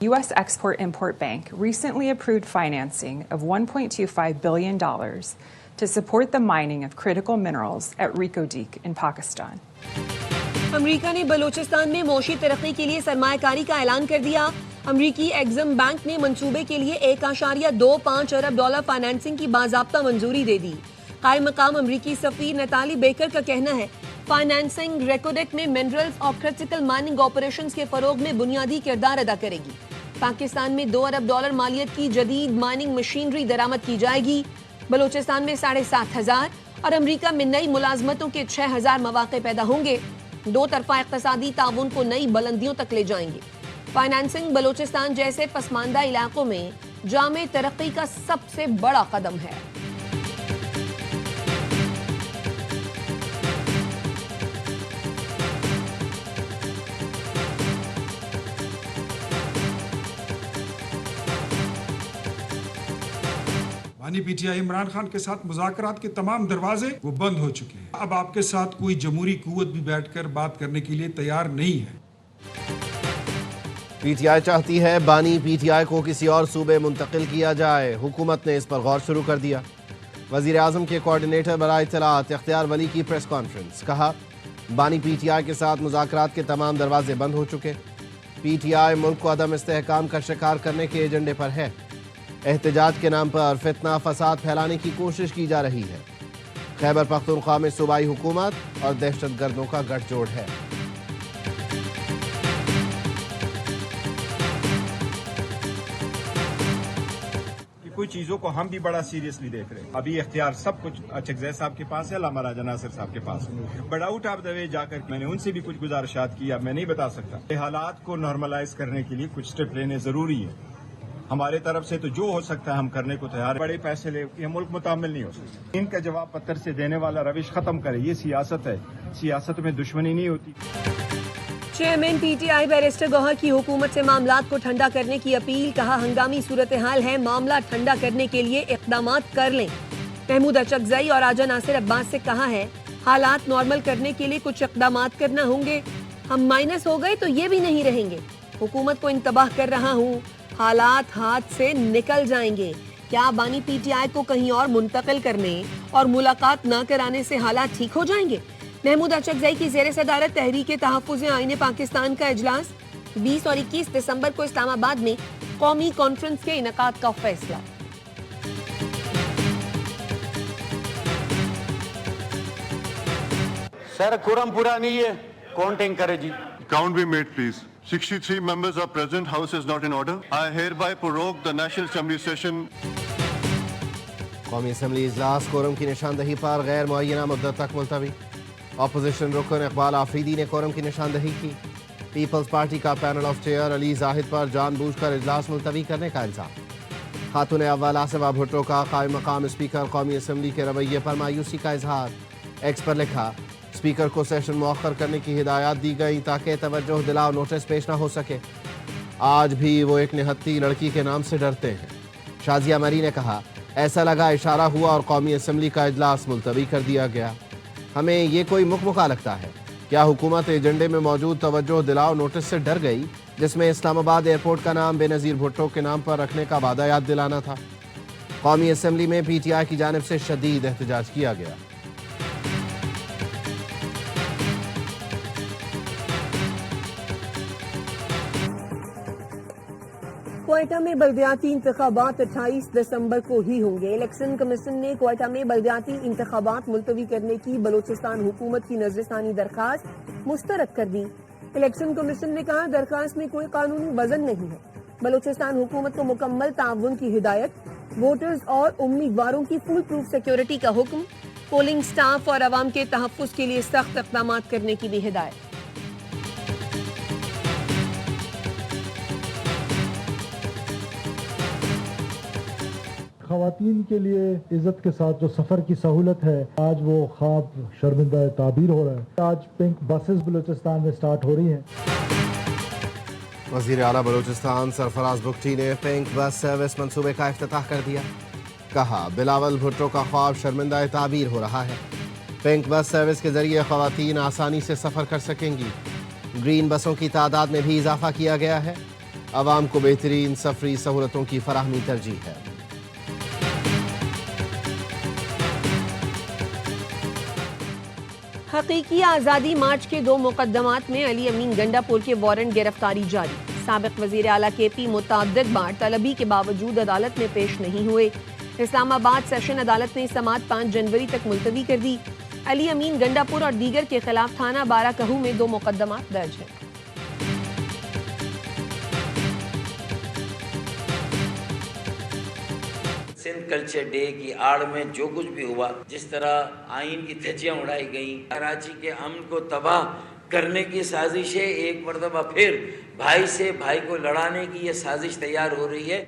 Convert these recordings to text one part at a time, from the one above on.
U.S. Export-Import Bank recently approved financing of $1.25 billion to support the mining of critical minerals at Reko Diq in Pakistan. امریکہ نے بلوچستان میں معاشی ترقی کے لیے سرمایہ کاری کا اعلان کر دیا. امریکی ایگزم بینک نے منصوبے کے لیے 1.25 ارب ڈالر فائنانسنگ کی باضابطہ منظوری دے دی. قائم مقام امریکی سفیر نتالی بیکر کا کہنا ہے فائنانسنگ ریکو ڈک میں منرلز اور کرٹیکل مائننگ آپریشنز کے فروغ میں بنیادی کردار ادا کرے گی. پاکستان میں 2 ارب ڈالر مالیت کی جدید مائننگ مشینری درآمد کی جائے گی. بلوچستان میں 7,500 اور امریکہ میں نئی ملازمتوں کے 6,000 مواقع پیدا ہوں گے. دو طرفہ اقتصادی تعاون کو نئی بلندیوں تک لے جائیں گے. فائنانسنگ بلوچستان جیسے پسماندہ علاقوں میں جامع ترقی کا سب سے بڑا قدم ہے. بانی پی ٹی آئی عمران خان کے ساتھ مذاکرات کے تمام دروازے وہ بند ہو چکے ہیں. اب آپ کے ساتھ کوئی جمہوری قوت بھی بیٹھ کر بات کرنے کے لیے تیار نہیں ہے. پی ٹی آئی چاہتی ہے بانی پی ٹی آئی کو کسی اور صوبے منتقل کیا جائے. حکومت نے اس پر غور شروع کر دیا. وزیر اعظم کے کوارڈینیٹر برائے اطلاعات اختیار ولی کی پریس کانفرنس. کہا بانی پی ٹی آئی کے ساتھ مذاکرات کے تمام دروازے بند ہو چکے. پی ٹی آئی ملک کو عدم استحکام کا شکار کرنے کے ایجنڈے پر ہے. احتجاج کے نام پر فتنہ فساد پھیلانے کی کوشش کی جا رہی ہے. خیبر پختونخوا میں صوبائی حکومت اور دہشت گردوں کا گٹھ جوڑ ہے. کوئی چیزوں کو ہم بھی بڑا سیریسلی دیکھ رہے ہیں. ابھی اختیار سب کچھ چکزئی صاحب کے پاس ہے, علامہ راجہ ناصر صاحب کے پاس ہے. بٹ آؤٹ آف دا وے جا کر میں نے ان سے بھی کچھ گزارشات کی. اب میں نہیں بتا سکتا. حالات کو نارملائز کرنے کے لیے کچھ سٹیپ لینے ضروری ہے. ہمارے طرف سے تو جو ہو سکتا ہے ہم کرنے کو تیار. بڑے پیسے لے یہ ملک متعامل نہیں ہو سکتا. ان کا جواب پتھر سے دینے والا روش ختم کرے. یہ سیاست ہے. سیاست میں دشمنی نہیں ہوتی. Chairman P T I barrister Gohar کی حکومت سے معاملات کو ٹھنڈا کرنے کی اپیل. کہا ہنگامی صورتحال ہے, معاملہ ٹھنڈا کرنے کے لیے اقدامات کر لیں. محمود اچکزئی اور راجہ ناصر عباس سے کہا ہے حالات نارمل کرنے کے لیے کچھ اقدامات کرنا ہوں گے. ہم مائنس ہو گئے تو یہ بھی نہیں رہیں گے. حکومت کو انتباہ کر رہا ہوں, حالات ہاتھ سے نکل جائیں گے. کیا بانی پی ٹی آئی کو کہیں اور منتقل کرنے اور ملاقات نہ کرانے سے حالات ٹھیک ہو جائیں گے؟ محمود اچکزئی کی زیر صدارت تحریک تحفظ آئین پاکستان کا اجلاس. 20 اور 21 دسمبر کو اسلام آباد میں قومی کانفرنس کے انعقاد کا فیصلہ. سر قرم پورا نہیں ہے, کاؤنٹنگ کرے جی. Count be made, please. 63 members are present. House is not in order. I hereby prorogue the National Assembly session. قومی اسمبلی اجلاس کورم کی نشاندہی پر غیر معینہ مدت تک ملتوی. اپوزیشن رکن اقبال آفریدی نے کورم کی نشاندہی کی. پیپلز پارٹی کا پینل آف چیئر علی زاہد پر جان بوجھ کر اجلاس ملتوی کرنے کا الزام. خاتون اول آصفہ بھٹو کا قائم مقام اسپیکر قومی اسمبلی کے رویے پر مایوسی کا اظہار. ایکس پر لکھا اسپیکر کو سیشن مؤخر کرنے کی ہدایات دی گئی تاکہ توجہ دلاؤ نوٹس پیش نہ ہو سکے. آج بھی وہ ایک نہتی لڑکی کے نام سے ڈرتے ہیں. شازیہ مری نے کہا ایسا لگا اشارہ ہوا اور قومی اسمبلی کا اجلاس ملتوی کر دیا گیا. ہمیں یہ کوئی مکمکا لگتا ہے. کیا حکومت ایجنڈے میں موجود توجہ دلاؤ نوٹس سے ڈر گئی جس میں اسلام آباد ایئرپورٹ کا نام بے نظیر بھٹو کے نام پر رکھنے کا وعدہ یاد دلانا تھا؟ قومی اسمبلی میں پی ٹی آئی کی جانب سے شدید احتجاج کیا گیا. کوئٹہ میں بلدیاتی انتخابات 28 دسمبر کو ہی ہوں گے. الیکشن کمیشن نے کوئٹہ میں بلدیاتی انتخابات ملتوی کرنے کی بلوچستان حکومت کی نظر ثانی درخواست مسترد کر دی. الیکشن کمیشن نے کہا درخواست میں کوئی قانونی وزن نہیں ہے. بلوچستان حکومت کو مکمل تعاون کی ہدایت. ووٹرز اور امیدواروں کی فل پروف سیکیورٹی کا حکم. پولنگ سٹاف اور عوام کے تحفظ کے لیے سخت اقدامات کرنے کی بھی ہدایت. خواتین کے لیے عزت کے ساتھ جو سفر کی سہولت ہے آج وہ خواب شرمندہ تعبیر ہو رہا ہے. آج پنک بسز بلوچستان میں سٹارٹ ہو رہی ہیں. وزیر اعلیٰ بلوچستان سرفراز بگٹی نے پنک بس سروس منصوبے کا افتتاح کر دیا. کہا بلاول بھٹو کا خواب شرمندہ تعبیر ہو رہا ہے. پنک بس سروس کے ذریعے خواتین آسانی سے سفر کر سکیں گی. گرین بسوں کی تعداد میں بھی اضافہ کیا گیا ہے. عوام کو بہترین سفری سہولتوں کی فراہمی ترجیح ہے۔ حقیقی آزادی مارچ کے 2 مقدمات میں علی امین گنڈا پور کے وارنٹ گرفتاری جاری۔ سابق وزیر اعلیٰ کے پی متعدد بار طلبی کے باوجود عدالت میں پیش نہیں ہوئے۔ اسلام آباد سیشن عدالت نے سماعت 5 جنوری تک ملتوی کر دی۔ علی امین گنڈا پور اور دیگر کے خلاف تھانہ بارہ کہو میں 2 مقدمات درج ہیں۔ سندھ کلچر ڈے کی آڑ میں جو کچھ بھی ہوا، جس طرح آئین کی دھجیاں اڑائی گئیں، کراچی کے امن کو تباہ کرنے کی سازش ہے، ایک مرتبہ پھر بھائی سے بھائی کو لڑانے کی یہ سازش تیار ہو رہی ہے۔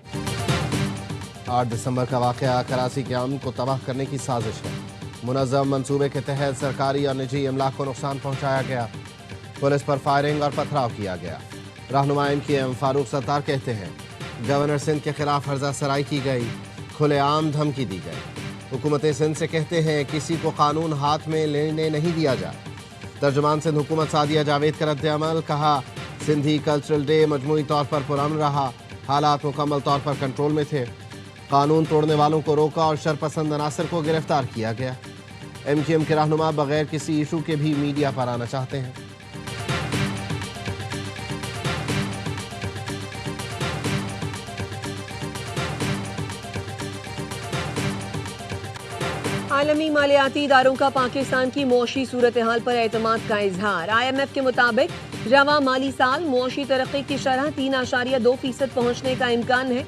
8 دسمبر کا واقعہ کراچی کے امن کو تباہ کرنے کی سازش ہے۔ منظم منصوبے کے تحت سرکاری اور نجی املاک کو نقصان پہنچایا گیا، پولیس پر فائرنگ اور پتھراؤ کیا گیا۔ رہنما MKM فاروق ستار کہتے ہیں گورنر سندھ کے خلاف ہرزہ سرائی کی گئی، کھلے عام دھمکی دی گئی۔ حکومت سندھ سے کہتے ہیں کسی کو قانون ہاتھ میں لینے نہیں دیا جائے۔ ترجمان سندھ حکومت سعدیہ جاوید کا رد عمل، کہا سندھی کلچرل ڈے مجموعی طور پر پرامن رہا، حالات مکمل طور پر کنٹرول میں تھے، قانون توڑنے والوں کو روکا اور شرپسند عناصر کو گرفتار کیا گیا۔ MKM کے رہنما بغیر کسی ایشو کے بھی میڈیا پر آنا چاہتے ہیں۔ عالمی مالیاتی اداروں کا پاکستان کی معاشی صورتحال پر اعتماد کا اظہار۔ IMF کے مطابق رواں مالی سال معاشی ترقی کی شرح 3.2% پہنچنے کا امکان ہے۔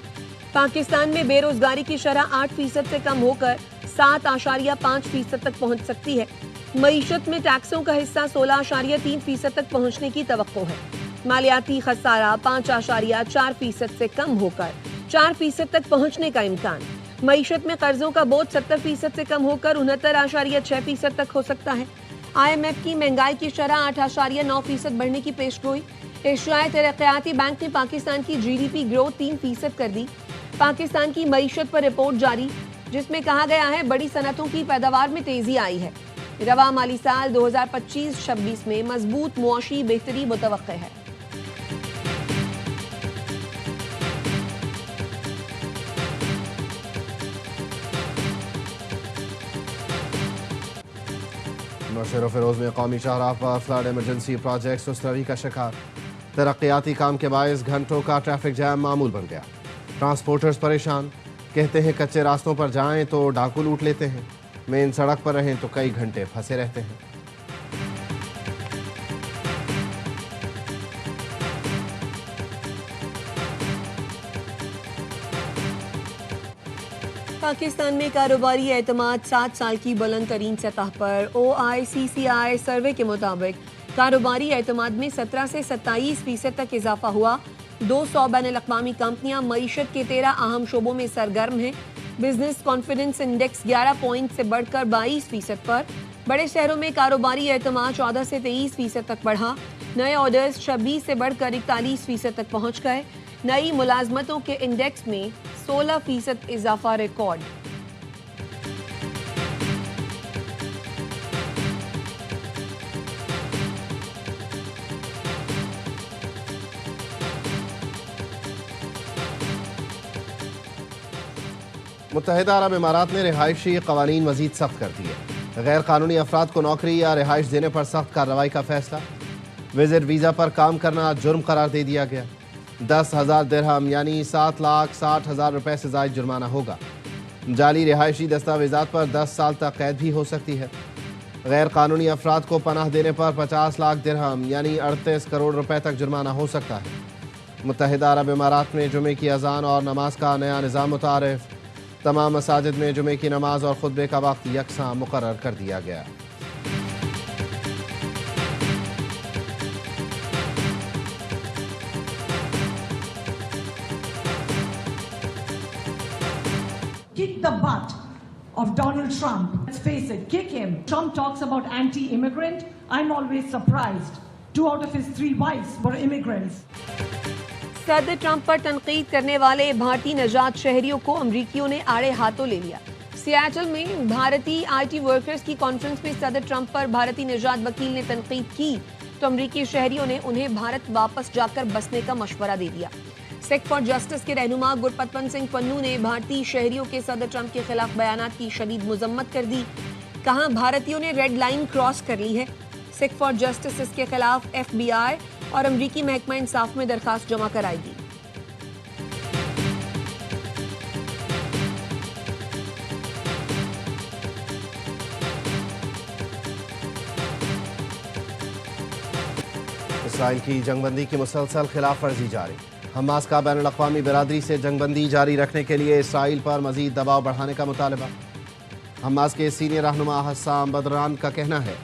پاکستان میں بے روزگاری کی شرح 8% سے کم ہو کر 7.5% تک پہنچ سکتی ہے۔ معیشت میں ٹیکسوں کا حصہ 16.3% تک پہنچنے کی توقع ہے۔ مالیاتی خسارہ 5.4% سے کم ہو کر 4% تک پہنچنے کا امکان۔ معیشت میں قرضوں کا بوجھ 70% سے کم ہو کر 69.6% تک ہو سکتا ہے۔ IMF کی مہنگائی کی شرح 8.9% بڑھنے کی پیشگوئی۔ ایشیائی ترقیاتی بینک نے پاکستان کی GDP گروتھ 3% کر دی۔ پاکستان کی معیشت پر رپورٹ جاری، جس میں کہا گیا ہے بڑی صنعتوں کی پیداوار میں تیزی آئی ہے۔ رواں مالی سال 2025-26 میں مضبوط معاشی بہتری متوقع ہے۔ نوشہر و فیروز میں قومی شاہراہ پر فلڈ ایمرجنسی پروجیکٹ سستروی کا شکار۔ ترقیاتی کام کے باعث گھنٹوں کا ٹریفک جام معمول بن گیا۔ ٹرانسپورٹرز پریشان، کہتے ہیں کچے راستوں پر جائیں تو ڈاکو لوٹ لیتے ہیں، مین سڑک پر رہیں تو کئی گھنٹے پھنسے رہتے ہیں۔ پاکستان میں کاروباری اعتماد 7 سال کی بلند ترین سطح پر۔ OICCI سروے کے مطابق کاروباری اعتماد میں 17 سے 27% تک اضافہ ہوا۔ 200 بین الاقوامی کمپنیاں معیشت کے 13 اہم شعبوں میں سرگرم ہیں۔ بزنس کانفیڈنس انڈیکس 11 پوائنٹ سے بڑھ کر 22% پر۔ بڑے شہروں میں کاروباری اعتماد 14 سے 23% تک بڑھا۔ نئے آرڈرز 26 سے بڑھ کر 41% تک پہنچ گئے۔ نئی ملازمتوں کے انڈیکس میں 16% اضافہ ریکارڈ۔ متحدہ عرب امارات نے رہائشی قوانین مزید سخت کر دیے۔ غیر قانونی افراد کو نوکری یا رہائش دینے پر سخت کارروائی کا فیصلہ۔ وزٹ ویزا پر کام کرنا جرم قرار دے دیا گیا۔ 10,000 درہم یعنی 7,60,000 روپے سے زائد جرمانہ ہوگا۔ جعلی رہائشی دستاویزات پر 10 سال تک قید بھی ہو سکتی ہے۔ غیر قانونی افراد کو پناہ دینے پر 50 لاکھ درہم یعنی 38 کروڑ روپے تک جرمانہ ہو سکتا ہے۔ متحدہ عرب امارات میں جمعے کی اذان اور نماز کا نیا نظام متعارف۔ تمام مساجد میں جمعے کی نماز اور خطبے کا وقت یکساں مقرر کر دیا گیا۔ Kick the butt of Donald Trump. Let's face it, kick him. Trump talks about anti-immigrant. I'm always surprised. 2 out of his 3 wives were immigrants. صدر ٹرمپ پر تنقید کرنے والے بھارتی نژاد شہریوں کو امریکیوں نے آڑے ہاتھوں لے لیا۔ سیاٹل میں بھارتی IT ورکرز کی کانفرنس میں صدر ٹرمپ پر بھارتی نژاد وکیل نے تنقید کی تو امریکی شہریوں نے انہیں بھارت واپس جا کر بسنے کا مشورہ دے دیا۔ سکھ فار جسٹس کے رہنما گرپتونت سنگھ پنو نے بھارتی شہریوں کے صدر ٹرمپ کے خلاف بیانات کی شدید مذمت کر دی. کہا بھارتیوں نے ریڈ لائن کراس کر لی ہے. سکھ فار جسٹس اس کے خلاف FBI اور امریکی محکمہ انصاف میں درخواست جمع کرائے گی. اسرائیل کی جنگ بندی کی مسلسل خلاف ورزی جاری. حماس کا بین الاقوامی برادری سے جنگ بندی جاری رکھنے کے لیے اسرائیل پر مزید دباؤ بڑھانے کا مطالبہ. حماس کے سینئر رہنما حسام بدران کا کہنا ہے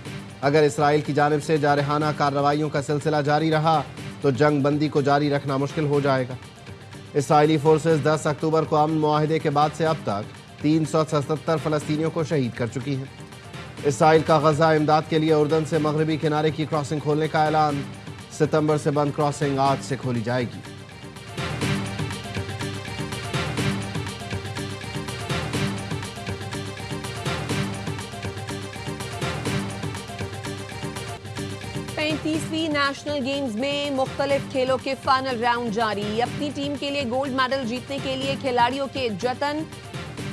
اگر اسرائیل کی جانب سے جارحانہ کارروائیوں کا سلسلہ جاری رہا تو جنگ بندی کو جاری رکھنا مشکل ہو جائے گا. اسرائیلی فورسز 10 اکتوبر کو امن معاہدے کے بعد سے اب تک 377 فلسطینیوں کو شہید کر چکی ہیں. اسرائیل کا غزہ امداد کے لیے اردن سے مغربی کنارے کی کراسنگ کھولنے کا اعلان. ستمبر سے بند کراسنگ آج سے کھولی جائے گی. تیسویں نیشنل گیمز میں مختلف کھیلوں کے فائنل راؤنڈ جاری. اپنی ٹیم کے لیے گولڈ میڈل جیتنے کے لیے کھلاڑیوں کے جتن.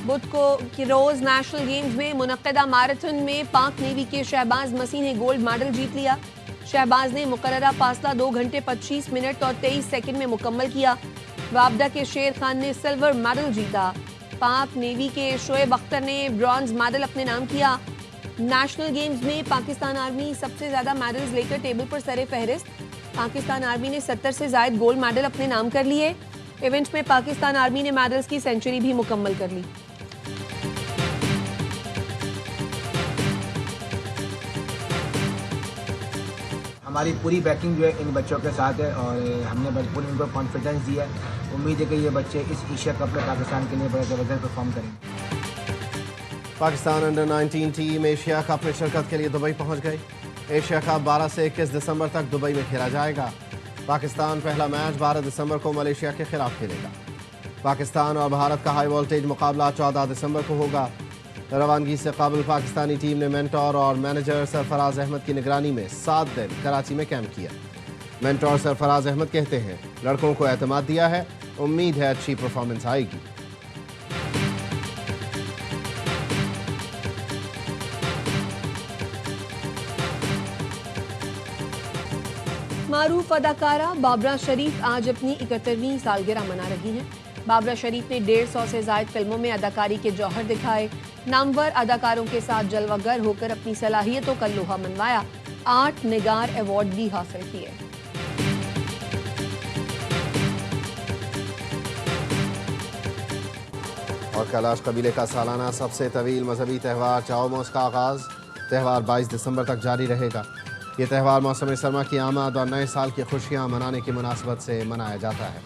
بدھ کو روز نیشنل گیمز میں منعقدہ میراتھن میں پاک نیوی کے شہباز مسیح نے گولڈ میڈل جیت لیا. شہباز نے مقررہ فاصلہ 2 گھنٹے 25 منٹ اور 23 سیکنڈ میں مکمل کیا. وابدہ کے شیر خان نے سلور میڈل جیتا. پاک نیوی کے شعیب اختر نے برونز میڈل اپنے نام کیا. نیشنل گیمز میں پاکستان آرمی سب سے زیادہ میڈلز لے کر ٹیبل پر سر فہرست. پاکستان آرمی نے 70 سے زائد گولڈ میڈل اپنے نام کر لیے. ایونٹ میں پاکستان آرمی نے میڈلز کی سینچری بھی مکمل کر لی. ہماری پوری بیکنگ جو ہے ان بچوں کے ساتھ ہے اور ہم نے بھرپور ان کو کانفیڈنس دیا ہے. امید ہے کہ یہ بچے اس ایشیا کپ میں پاکستان کے لیے بڑا زبردست پرفارم کریں گے. Pakistan under 19 team Asia cup میں شرکت کے لیے دبئی پہنچ گئی. ایشیا کپ 12 سے 21 دسمبر تک دبئی میں کھیلا جائے گا. پاکستان پہلا میچ 12 دسمبر کو ملیشیا کے خلاف کھیلے گا. پاکستان اور بھارت کا ہائی وولٹیج مقابلہ 14 دسمبر کو ہوگا. روانگی سے قبل پاکستانی ٹیم نے مینٹور اور مینیجر سرفراز احمد کی نگرانی میں 7 دن کراچی میں کیمپ کیا. مینٹور سرفراز احمد کہتے ہیں لڑکوں کو اعتماد دیا ہے, امید ہے اچھی پرفارمنس آئے گی. معروف اداکارہ بابرہ شریف آج اپنی 71ویں سالگرہ منا رہی ہیں. بابرہ شریف نے 150 سے زائد فلموں میں اداکاری کے جوہر دکھائے. نامور اداکاروں کے ساتھ جلوہ گر ہو کر اپنی صلاحیتوں کا لوہا منوایا. 8 نگار ایوارڈ بھی حاصل کیے. اور کیلاش قبیلے کا سالانہ سب سے طویل مذہبی تہوار چاؤموس کا آغاز. تہوار 22 دسمبر تک جاری رہے گا. یہ تہوار موسم سرما کی آمد اور نئے سال کی خوشیاں منانے کی مناسبت سے منایا جاتا ہے.